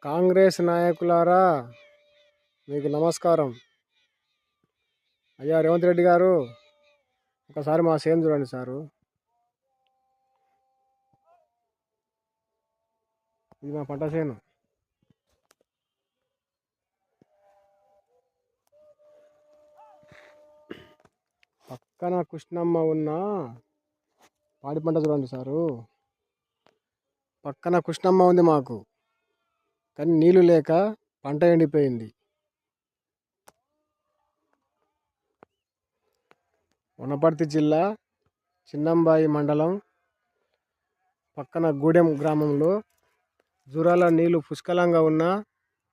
కాంగ్రెస్ నాయకులారా, మీకు నమస్కారం. అయ్యా రేవంత్ రెడ్డి గారు, ఒకసారి మా సేమ్ చూడండి సారు. ఇది మా పంట చేను. పక్కన కృష్ణమ్మ ఉన్న పాడి పంట చూడండి సారు. పక్కన కృష్ణమ్మ ఉంది మాకు, కానీ నీళ్లు లేక పంట ఎండిపోయింది. వనపర్తి జిల్లా చిన్నంబాయి మండలం పక్కన గూడెం గ్రామంలో జూరాల నీళ్లు పుష్కలంగా ఉన్న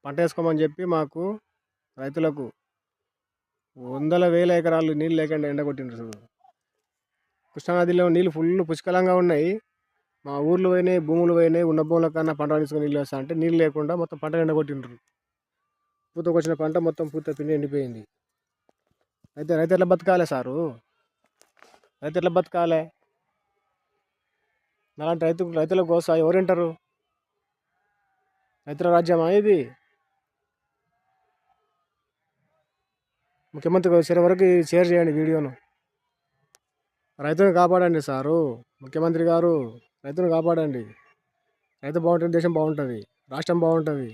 పంట వేసుకోమని చెప్పి మాకు రైతులకు వందల వేల ఎకరాలు నీళ్ళు లేకుండా ఎండగొట్టిండ్రు. కృష్ణానదిలో నీళ్ళు ఫుల్ పుష్కలంగా ఉన్నాయి. మా ఊర్లు పోయినాయి, భూములు పోయినాయి. ఉన్న భూముల కన్నా పంట పండించుకొని నీళ్ళు వేస్తా అంటే నీళ్ళు లేకుండా మొత్తం పంట ఎండగొట్టిండ్రు. పూతకొచ్చిన పంట మొత్తం పూత పిండి ఎండిపోయింది. రైతు ఎట్లా బతకాలి సారు? రైతు ఎట్లా బతకాలి? అలాంటి రైతుల కోసం ఎవరు వింటారు? రైతుల రాజ్యమా ఇది? ముఖ్యమంత్రి వచ్చే వరకు షేర్ చేయండి వీడియోను. రైతును కాపాడండి సారు. ముఖ్యమంత్రి గారు, రైతును కాపాడండి. రైతు బాగుంటుంది, దేశం బాగుంటుంది, రాష్ట్రం బాగుంటుంది.